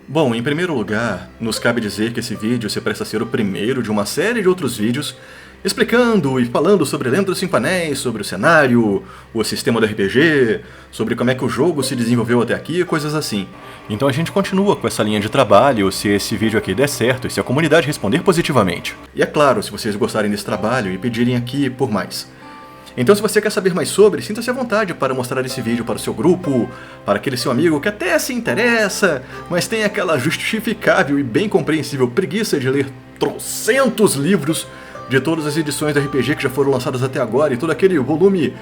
Bom, em primeiro lugar, nos cabe dizer que esse vídeo se presta a ser o primeiro de uma série de outros vídeos explicando e falando sobre Lenda dos Cinco Anéis, sobre o cenário, o sistema do RPG, sobre como é que o jogo se desenvolveu até aqui, coisas assim. Então a gente continua com essa linha de trabalho se esse vídeo aqui der certo e se a comunidade responder positivamente. E é claro, se vocês gostarem desse trabalho e pedirem aqui por mais. Então se você quer saber mais sobre, sinta-se à vontade para mostrar esse vídeo para o seu grupo, para aquele seu amigo que até se interessa, mas tem aquela justificável e bem compreensível preguiça de ler trocentos livros de todas as edições do RPG que já foram lançadas até agora e todo aquele volume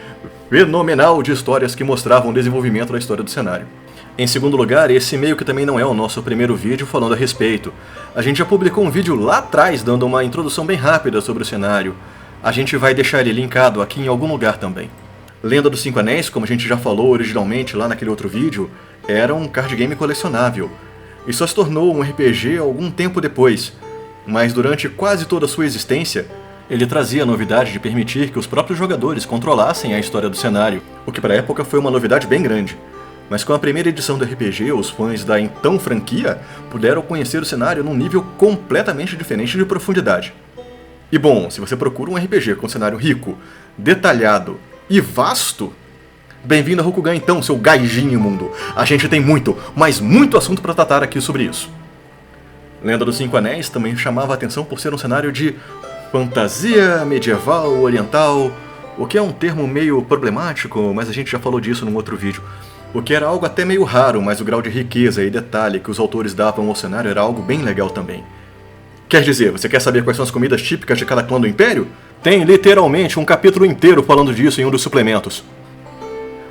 fenomenal de histórias que mostravam o desenvolvimento da história do cenário. Em segundo lugar, esse meio que também não é o nosso primeiro vídeo falando a respeito. A gente já publicou um vídeo lá atrás dando uma introdução bem rápida sobre o cenário. A gente vai deixar ele linkado aqui em algum lugar também. Lenda dos Cinco Anéis, como a gente já falou originalmente lá naquele outro vídeo, era um card game colecionável. E só se tornou um RPG algum tempo depois. Mas durante quase toda a sua existência, ele trazia a novidade de permitir que os próprios jogadores controlassem a história do cenário, o que para a época foi uma novidade bem grande. Mas com a primeira edição do RPG, os fãs da então franquia puderam conhecer o cenário num nível completamente diferente de profundidade. E bom, se você procura um RPG com um cenário rico, detalhado e vasto, bem-vindo a Rokugan então, seu gaijin imundo. A gente tem muito, mas muito assunto para tratar aqui sobre isso. Lenda dos Cinco Anéis também chamava a atenção por ser um cenário de fantasia medieval oriental, o que é um termo meio problemático, mas a gente já falou disso num outro vídeo. O que era algo até meio raro, mas o grau de riqueza e detalhe que os autores davam ao cenário era algo bem legal também. Quer dizer, você quer saber quais são as comidas típicas de cada clã do Império? Tem literalmente um capítulo inteiro falando disso em um dos suplementos.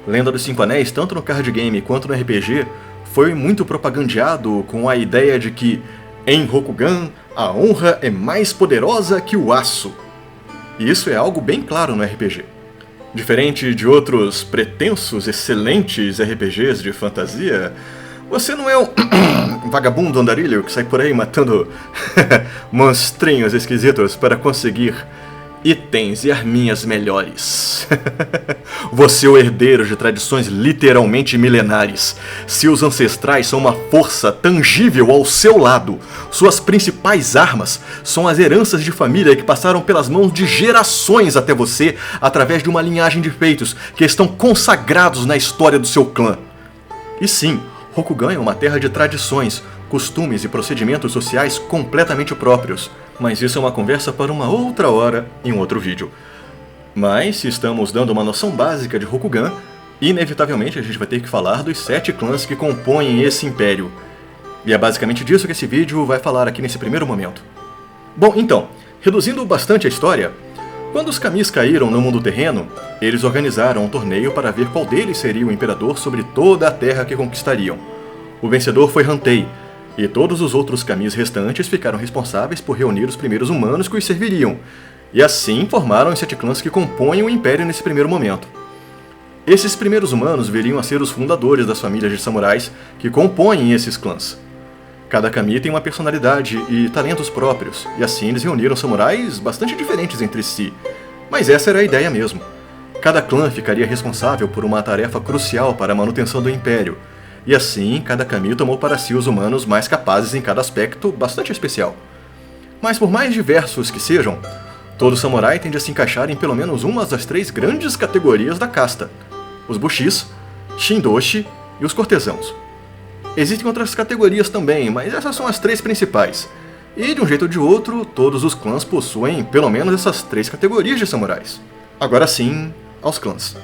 Lenda dos Cinco Anéis, tanto no card game quanto no RPG, foi muito propagandeado com a ideia de que em Rokugan, a honra é mais poderosa que o aço. E isso é algo bem claro no RPG. Diferente de outros pretensos, excelentes RPGs de fantasia, você não é um vagabundo andarilho que sai por aí matando monstrinhos esquisitos para conseguir itens e arminhas melhores. Você é o herdeiro de tradições literalmente milenares. Seus ancestrais são uma força tangível ao seu lado. Suas principais armas são as heranças de família que passaram pelas mãos de gerações até você através de uma linhagem de feitos que estão consagrados na história do seu clã. E sim, Rokugan é uma terra de tradições, costumes e procedimentos sociais completamente próprios. Mas isso é uma conversa para uma outra hora em um outro vídeo. Mas, se estamos dando uma noção básica de Rokugan, inevitavelmente a gente vai ter que falar dos 7 clãs que compõem esse império. E é basicamente disso que esse vídeo vai falar aqui nesse primeiro momento. Bom, então, reduzindo bastante a história, quando os Kamis caíram no mundo terreno, eles organizaram um torneio para ver qual deles seria o imperador sobre toda a terra que conquistariam. O vencedor foi Hantei, e todos os outros Kamis restantes ficaram responsáveis por reunir os primeiros humanos que os serviriam, e assim formaram os 7 clãs que compõem o Império nesse primeiro momento. Esses primeiros humanos viriam a ser os fundadores das famílias de samurais que compõem esses clãs. Cada Kami tem uma personalidade e talentos próprios, e assim eles reuniram samurais bastante diferentes entre si, mas essa era a ideia mesmo. Cada clã ficaria responsável por uma tarefa crucial para a manutenção do Império, e assim, cada Kami tomou para si os humanos mais capazes em cada aspecto bastante especial. Mas por mais diversos que sejam, todo samurai tende a se encaixar em pelo menos uma das 3 grandes categorias da casta: os Bushis, Shindoshi e os cortesãos. Existem outras categorias também, mas essas são as 3 principais. E de um jeito ou de outro, todos os clãs possuem pelo menos essas 3 categorias de samurais. Agora sim, aos clãs.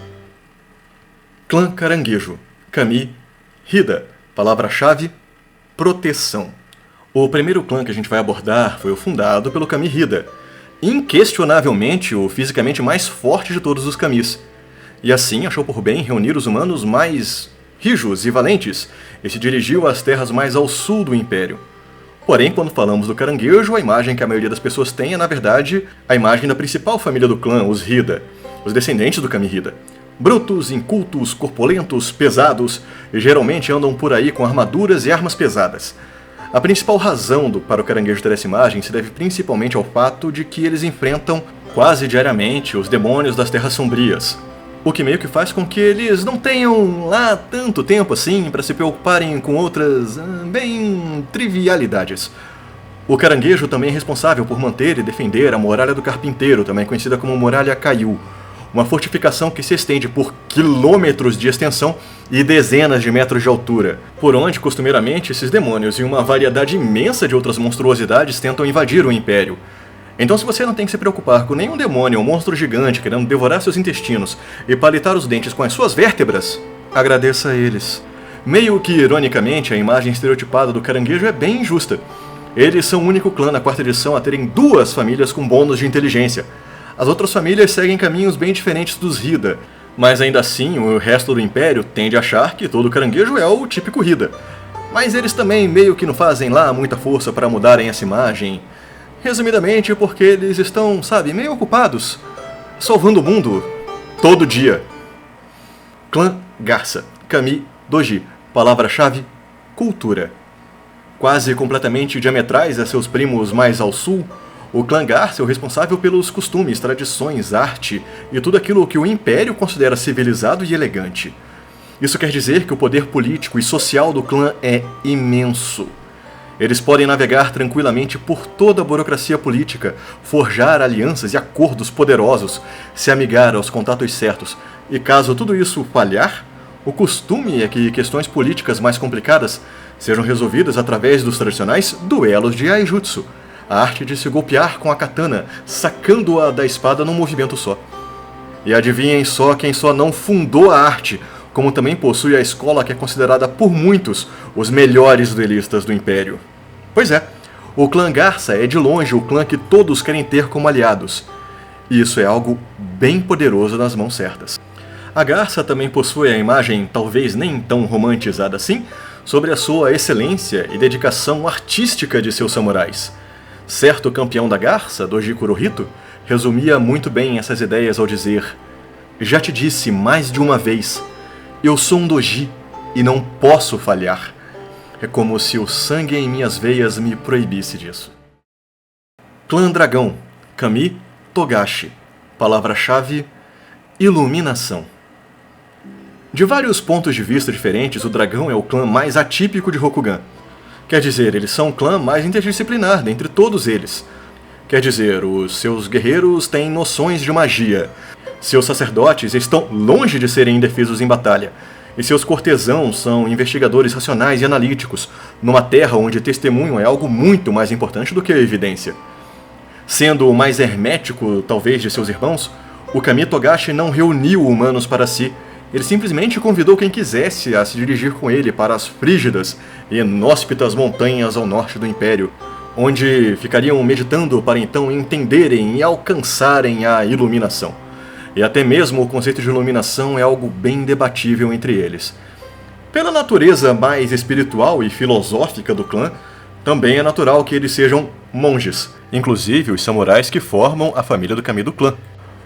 Clã Caranguejo, Kami Hida, palavra-chave, proteção. O primeiro clã que a gente vai abordar foi o fundado pelo Kami Hida, inquestionavelmente o fisicamente mais forte de todos os Kamis, e assim achou por bem reunir os humanos mais rijos e valentes, e se dirigiu às terras mais ao sul do Império. Porém, quando falamos do caranguejo, a imagem que a maioria das pessoas tem é, na verdade, a imagem da principal família do clã, os Hida, os descendentes do Kami Hida. Brutos, incultos, corpulentos, pesados, e geralmente andam por aí com armaduras e armas pesadas. A principal razão para o caranguejo ter essa imagem se deve principalmente ao fato de que eles enfrentam quase diariamente os demônios das Terras Sombrias, O que meio que faz com que eles não tenham lá tanto tempo assim para se preocuparem com outras, bem, trivialidades. O caranguejo também é responsável por manter e defender a Muralha do Carpinteiro, também conhecida como Muralha Caiu, uma fortificação que se estende por quilômetros de extensão e dezenas de metros de altura, por onde costumeiramente esses demônios e uma variedade imensa de outras monstruosidades tentam invadir o Império. Então, se você não tem que se preocupar com nenhum demônio ou monstro gigante querendo devorar seus intestinos e palitar os dentes com as suas vértebras, agradeça a eles. Meio que ironicamente, a imagem estereotipada do caranguejo é bem injusta. Eles são o único clã na quarta edição a terem 2 famílias com bônus de inteligência. As outras famílias seguem caminhos bem diferentes dos Hida, mas ainda assim o resto do Império tende a achar que todo caranguejo é o típico Hida. Mas eles também meio que não fazem lá muita força para mudarem essa imagem. Resumidamente porque eles estão, sabe, meio ocupados, salvando o mundo todo dia. Clã Garça, Kami Doji, palavra-chave, cultura. Quase completamente diametrais a seus primos mais ao sul, o clã Garça é o responsável pelos costumes, tradições, arte e tudo aquilo que o Império considera civilizado e elegante. Isso quer dizer que o poder político e social do clã é imenso. Eles podem navegar tranquilamente por toda a burocracia política, forjar alianças e acordos poderosos, se amigar aos contatos certos, e caso tudo isso falhar, o costume é que questões políticas mais complicadas sejam resolvidas através dos tradicionais duelos de Aijutsu, a arte de se golpear com a katana, sacando-a da espada num movimento só. E adivinhem só quem só não fundou a arte, como também possui a escola que é considerada por muitos os melhores duelistas do Império. Pois é, o clã Garça é de longe o clã que todos querem ter como aliados. E isso é algo bem poderoso nas mãos certas. A Garça também possui a imagem, talvez nem tão romantizada assim, sobre a sua excelência e dedicação artística de seus samurais. Certo campeão da Garça, Doji Kurohito, resumia muito bem essas ideias ao dizer: "Já te disse mais de uma vez, eu sou um Doji e não posso falhar. É como se o sangue em minhas veias me proibisse disso." Clã Dragão, Kami Togashi, palavra-chave, iluminação. De vários pontos de vista diferentes, o dragão é o clã mais atípico de Rokugan. Quer dizer, eles são o clã mais interdisciplinar dentre todos eles. Quer dizer, os seus guerreiros têm noções de magia. Seus sacerdotes estão longe de serem indefesos em batalha. E seus cortesãos são investigadores racionais e analíticos, numa terra onde testemunho é algo muito mais importante do que a evidência. Sendo o mais hermético, talvez, de seus irmãos, o Kami Togashi não reuniu humanos para si. Ele simplesmente convidou quem quisesse a se dirigir com ele para as frígidas e inóspitas montanhas ao norte do Império, onde ficariam meditando para então entenderem e alcançarem a iluminação. E até mesmo o conceito de iluminação é algo bem debatível entre eles. Pela natureza mais espiritual e filosófica do clã, também é natural que eles sejam monges, inclusive os samurais que formam a família do Kami do clã.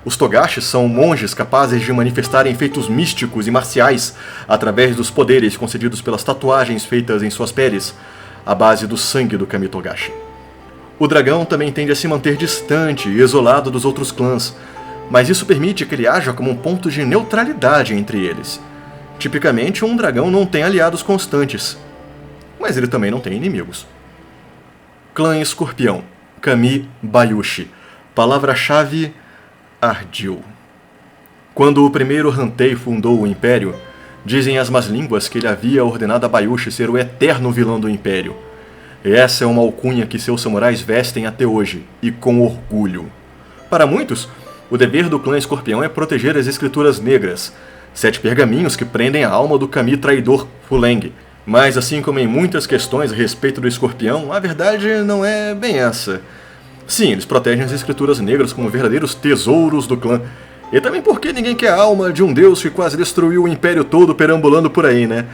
Os Togashi são monges capazes de manifestarem feitos místicos e marciais através dos poderes concedidos pelas tatuagens feitas em suas peles, à base do sangue do Kami Togashi. O dragão também tende a se manter distante e isolado dos outros clãs, mas isso permite que ele haja como um ponto de neutralidade entre eles. Tipicamente, um dragão não tem aliados constantes, mas ele também não tem inimigos. Clã Escorpião, Kami Bayushi, palavra-chave, ardil. Quando o primeiro Hantei fundou o Império, dizem as más línguas que ele havia ordenado a Bayushi ser o eterno vilão do Império. E essa é uma alcunha que seus samurais vestem até hoje, e com orgulho. Para muitos, o dever do clã Escorpião é proteger as escrituras negras, 7 pergaminhos que prendem a alma do Kami traidor Fuleng. Mas assim como em muitas questões a respeito do Escorpião, a verdade não é bem essa. Sim, eles protegem as escrituras negras como verdadeiros tesouros do clã. E também porque ninguém quer a alma de um deus que quase destruiu o Império todo perambulando por aí, né?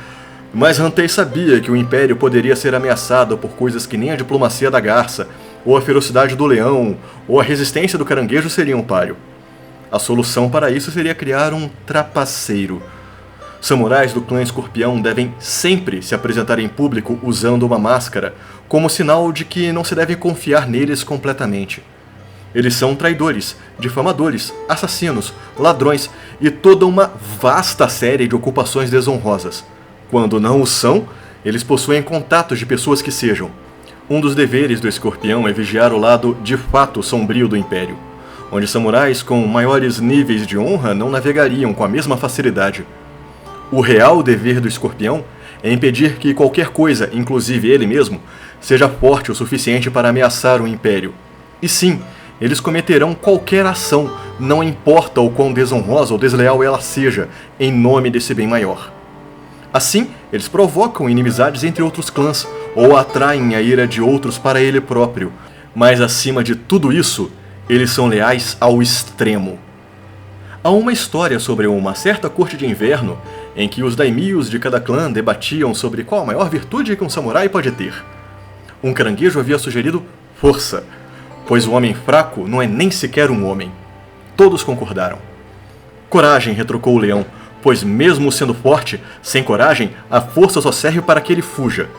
Mas Hantei sabia que o Império poderia ser ameaçado por coisas que nem a diplomacia da garça, ou a ferocidade do leão, ou a resistência do caranguejo seriam páreo. A solução para isso seria criar um trapaceiro. Samurais do clã Escorpião devem sempre se apresentar em público usando uma máscara, como sinal de que não se deve confiar neles completamente. Eles são traidores, difamadores, assassinos, ladrões e toda uma vasta série de ocupações desonrosas. Quando não o são, eles possuem contatos de pessoas que sejam. Um dos deveres do escorpião é vigiar o lado de fato sombrio do Império, onde samurais com maiores níveis de honra não navegariam com a mesma facilidade. O real dever do escorpião é impedir que qualquer coisa, inclusive ele mesmo, seja forte o suficiente para ameaçar o Império. E sim, eles cometerão qualquer ação, não importa o quão desonrosa ou desleal ela seja, em nome desse bem maior. Assim, eles provocam inimizades entre outros clãs, ou atraem a ira de outros para ele próprio. Mas acima de tudo isso, eles são leais ao extremo. Há uma história sobre uma certa corte de inverno, em que os daimios de cada clã debatiam sobre qual a maior virtude que um samurai pode ter. Um caranguejo havia sugerido força, pois o homem fraco não é nem sequer um homem. Todos concordaram. Coragem, retrucou o leão, pois mesmo sendo forte, sem coragem, a força só serve para que ele fuja.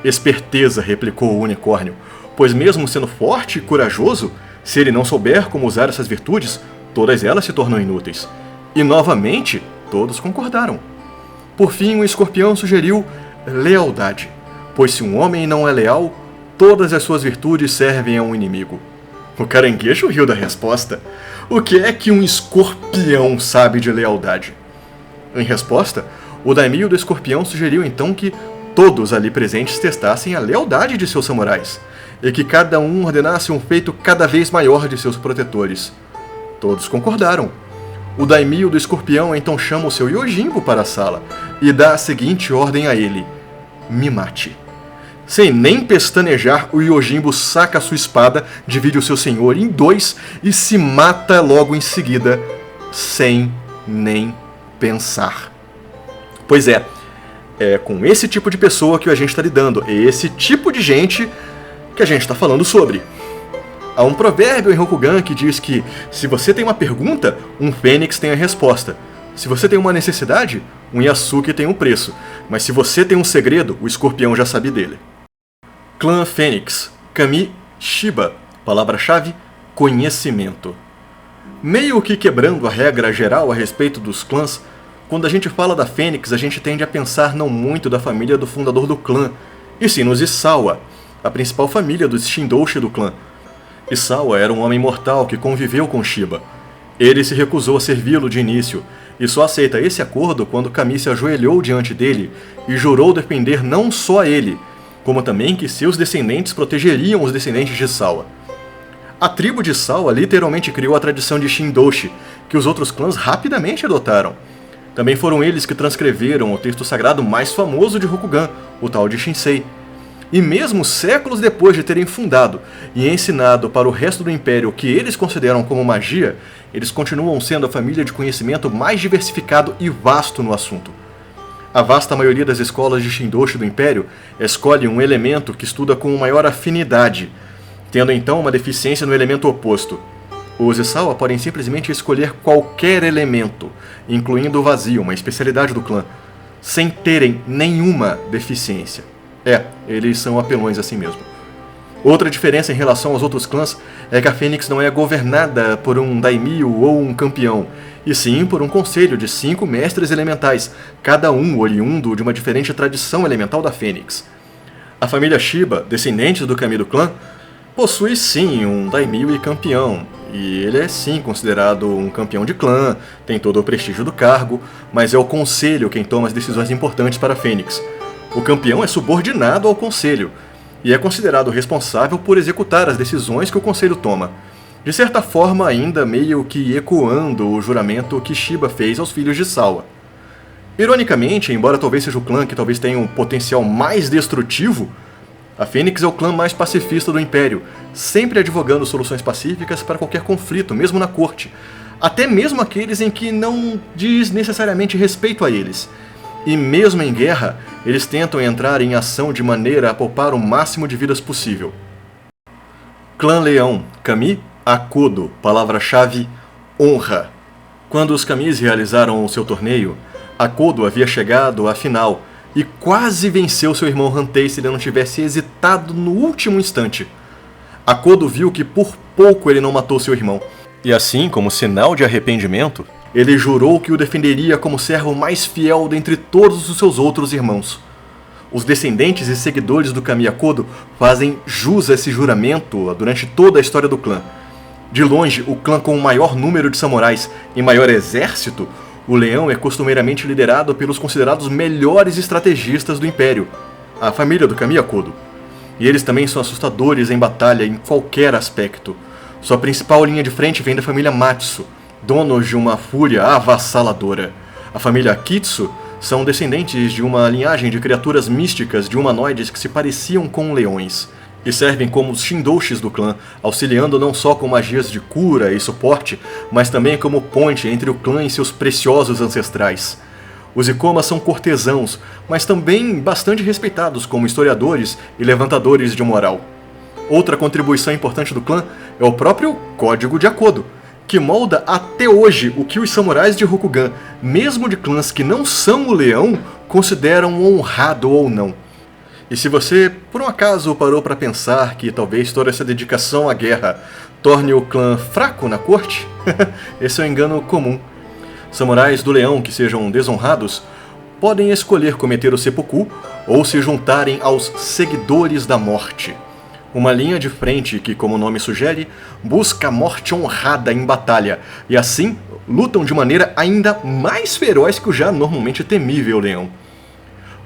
Esperteza, replicou o unicórnio, pois mesmo sendo forte e corajoso, se ele não souber como usar essas virtudes, todas elas se tornam inúteis. E novamente, todos concordaram. Por fim, o escorpião sugeriu lealdade, pois se um homem não é leal, todas as suas virtudes servem a um inimigo. O caranguejo riu da resposta. O que é que um escorpião sabe de lealdade? Em resposta, o daimyo do escorpião sugeriu então que todos ali presentes testassem a lealdade de seus samurais, e que cada um ordenasse um feito cada vez maior de seus protetores. Todos concordaram. O daimyo do escorpião então chama o seu Yojimbo para a sala e dá a seguinte ordem a ele: me mate. Sem nem pestanejar, o Yojimbo saca sua espada, divide o seu senhor em dois e se mata logo em seguida, sem nem pensar. Pois é com esse tipo de pessoa que a gente está lidando, é esse tipo de gente que a gente está falando sobre. Há um provérbio em Rokugan que diz que se você tem uma pergunta, um fênix tem a resposta. Se você tem uma necessidade, um Yasuke tem um preço. Mas se você tem um segredo, o escorpião já sabe dele. Clã Fênix, Kami Shiba, palavra-chave, conhecimento. Meio que quebrando a regra geral a respeito dos clãs, quando a gente fala da Fênix, a gente tende a pensar não muito da família do fundador do clã, e sim nos Isawa, a principal família dos Shindoshi do clã. Isawa era um homem mortal que conviveu com Shiba. Ele se recusou a servi-lo de início, e só aceita esse acordo quando Kami se ajoelhou diante dele e jurou defender não só a ele, como também que seus descendentes protegeriam os descendentes de Isawa. A tribo de Isawa literalmente criou a tradição de Shindoshi, que os outros clãs rapidamente adotaram. Também foram eles que transcreveram o texto sagrado mais famoso de Rokugan, o tal de Shinsei. E mesmo séculos depois de terem fundado e ensinado para o resto do Império o que eles consideram como magia, eles continuam sendo a família de conhecimento mais diversificado e vasto no assunto. A vasta maioria das escolas de Shindoshi do Império escolhe um elemento que estuda com maior afinidade, tendo então uma deficiência no elemento oposto. Os Isawa podem simplesmente escolher qualquer elemento, incluindo o vazio, uma especialidade do clã, sem terem nenhuma deficiência. Eles são apelões assim mesmo. Outra diferença em relação aos outros clãs é que a Fênix não é governada por um daimyo ou um campeão, e sim por um conselho de 5 mestres elementais, cada um oriundo de uma diferente tradição elemental da Fênix. A família Shiba, descendente do Kami do clã, possui sim um daimyo e campeão, e ele é sim considerado um campeão de clã, tem todo o prestígio do cargo, mas é o conselho quem toma as decisões importantes para a Fênix. O campeão é subordinado ao conselho, e é considerado responsável por executar as decisões que o conselho toma. De certa forma, ainda meio que ecoando o juramento que Shiba fez aos filhos de Sawa. Ironicamente, embora talvez seja o clã que talvez tenha um potencial mais destrutivo, a Fênix é o clã mais pacifista do Império, sempre advogando soluções pacíficas para qualquer conflito, mesmo na corte, até mesmo aqueles em que não diz necessariamente respeito a eles. E mesmo em guerra, eles tentam entrar em ação de maneira a poupar o máximo de vidas possível. Clã Leão, Kami Akodo, palavra-chave, honra. Quando os Kamis realizaram o seu torneio, Akodo havia chegado à final e quase venceu seu irmão Hantei se ele não tivesse hesitado no último instante. Akodo viu que por pouco ele não matou seu irmão. E assim, como sinal de arrependimento, ele jurou que o defenderia como servo mais fiel dentre todos os seus outros irmãos. Os descendentes e seguidores do kami Akodo fazem jus a esse juramento durante toda a história do clã. De longe, o clã com o maior número de samurais e maior exército, o leão é costumeiramente liderado pelos considerados melhores estrategistas do Império, a família do kami Akodo. E eles também são assustadores em batalha em qualquer aspecto. Sua principal linha de frente vem da família Matsu, donos de uma fúria avassaladora. A família Kitsu são descendentes de uma linhagem de criaturas místicas de humanoides que se pareciam com leões, e servem como os Shindoshis do clã, auxiliando não só com magias de cura e suporte, mas também como ponte entre o clã e seus preciosos ancestrais. Os Ikomas são cortesãos, mas também bastante respeitados como historiadores e levantadores de moral. Outra contribuição importante do clã é o próprio Código de Akodo, que molda até hoje o que os samurais de Rokugan, mesmo de clãs que não são o leão, consideram honrado ou não. E se você, por um acaso, parou para pensar que talvez toda essa dedicação à guerra torne o clã fraco na corte, esse é um engano comum. Samurais do leão que sejam desonrados podem escolher cometer o seppuku ou se juntarem aos seguidores da morte. Uma linha de frente que, como o nome sugere, busca a morte honrada em batalha, e assim lutam de maneira ainda mais feroz que o já normalmente temível leão.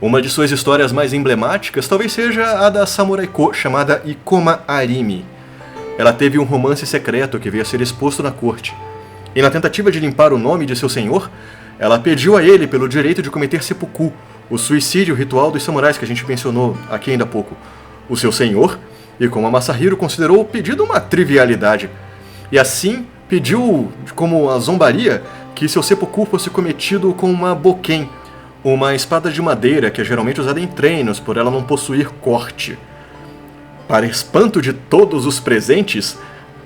Uma de suas histórias mais emblemáticas talvez seja a da Samurai-ko chamada Ikoma Arimi. Ela teve um romance secreto que veio a ser exposto na corte, e na tentativa de limpar o nome de seu senhor, ela pediu a ele pelo direito de cometer seppuku, o suicídio ritual dos samurais que a gente mencionou aqui ainda há pouco. O seu senhor, Ikoma Masahiro, considerou o pedido uma trivialidade, e assim pediu, como a zombaria, que seu seppuku fosse cometido com uma boken, uma espada de madeira que é geralmente usada em treinos por ela não possuir corte. Para espanto de todos os presentes,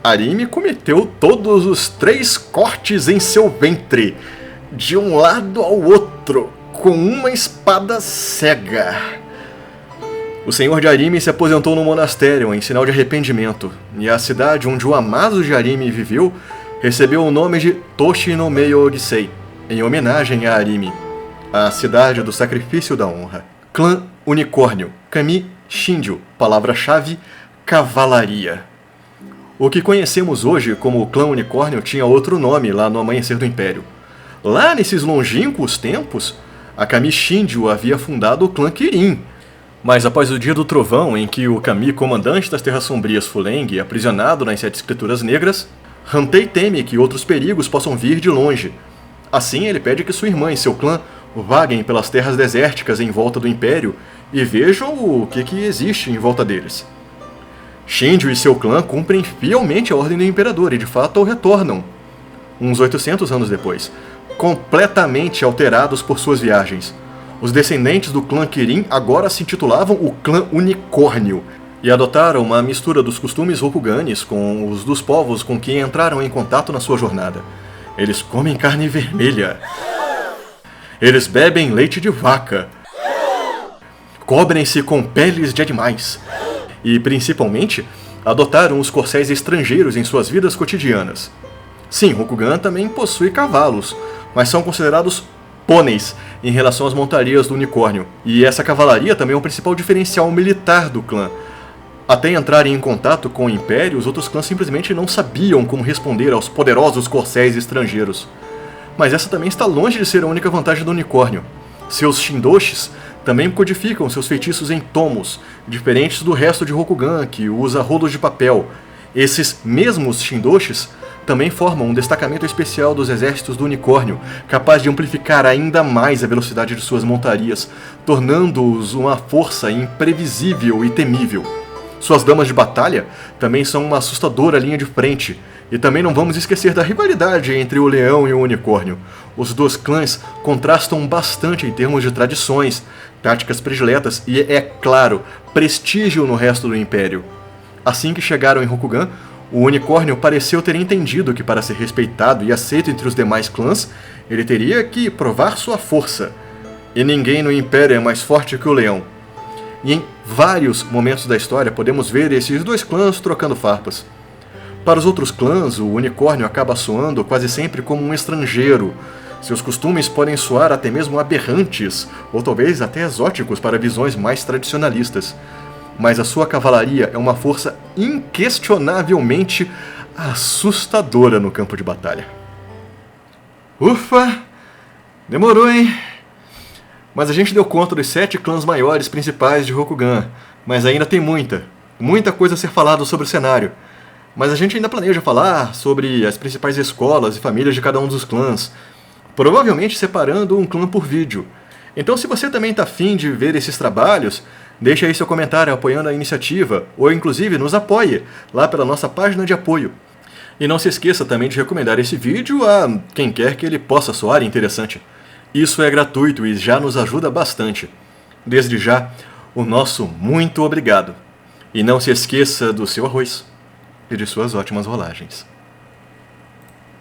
Arimi cometeu todos os 3 cortes em seu ventre, de um lado ao outro, com uma espada cega. O senhor de Arimi se aposentou no monastério em sinal de arrependimento, e a cidade onde o amado de Arimi viveu recebeu o nome de Toshi no Meio-Gisei, em homenagem a Arimi, a cidade do sacrifício da honra. Clã Unicórnio, Kami Shinju, palavra-chave, cavalaria. O que conhecemos hoje como o Clã Unicórnio tinha outro nome lá no amanhecer do Império. Lá nesses longínquos tempos, a Kami Shinju havia fundado o Clã Kirin. Mas após o Dia do Trovão, em que o Kami, comandante das Terras Sombrias Fuleng, é aprisionado nas 7 Escrituras Negras, Hantei teme que outros perigos possam vir de longe. Assim, ele pede que sua irmã e seu clã vaguem pelas terras desérticas em volta do Império e vejam o que existe em volta deles. Shinju e seu clã cumprem fielmente a ordem do Imperador e de fato retornam, uns 800 anos depois, completamente alterados por suas viagens. Os descendentes do clã Kirin agora se intitulavam o Clã Unicórnio e adotaram uma mistura dos costumes Rokuganes com os dos povos com quem entraram em contato na sua jornada. Eles comem carne vermelha. Eles bebem leite de vaca. Cobrem-se com peles de animais. E, principalmente, adotaram os corcéis estrangeiros em suas vidas cotidianas. Sim, Rokugan também possui cavalos, mas são considerados pôneis em relação às montarias do unicórnio. E essa cavalaria também é o principal diferencial militar do clã. Até entrarem em contato com o Império, os outros clãs simplesmente não sabiam como responder aos poderosos corcéis estrangeiros. Mas essa também está longe de ser a única vantagem do unicórnio. Seus Shindoshis também codificam seus feitiços em tomos, diferentes do resto de Rokugan, que usa rolos de papel. Esses mesmos Shindoshis também formam um destacamento especial dos exércitos do unicórnio, capaz de amplificar ainda mais a velocidade de suas montarias, tornando-os uma força imprevisível e temível. Suas damas de batalha também são uma assustadora linha de frente, e também não vamos esquecer da rivalidade entre o leão e o unicórnio. Os dois clãs contrastam bastante em termos de tradições, táticas prediletas e, é claro, prestígio no resto do Império. Assim que chegaram em Rokugan, o unicórnio pareceu ter entendido que para ser respeitado e aceito entre os demais clãs, ele teria que provar sua força. E ninguém no Império é mais forte que o leão. e em vários momentos da história podemos ver esses dois clãs trocando farpas. Para os outros clãs, o unicórnio acaba soando quase sempre como um estrangeiro. Seus costumes podem soar até mesmo aberrantes, ou talvez até exóticos para visões mais tradicionalistas. Mas a sua cavalaria é uma força inquestionavelmente assustadora no campo de batalha. Ufa! Demorou, hein? Mas a gente deu conta dos 7 clãs maiores principais de Rokugan, mas ainda tem muita coisa a ser falada sobre o cenário. Mas a gente ainda planeja falar sobre as principais escolas e famílias de cada um dos clãs, provavelmente separando um clã por vídeo. Então, se você também está afim de ver esses trabalhos, deixe aí seu comentário apoiando a iniciativa, ou inclusive nos apoie lá pela nossa página de apoio. E não se esqueça também de recomendar esse vídeo a quem quer que ele possa soar interessante. Isso é gratuito e já nos ajuda bastante. Desde já, o nosso muito obrigado. E não se esqueça do seu arroz e de suas ótimas rolagens.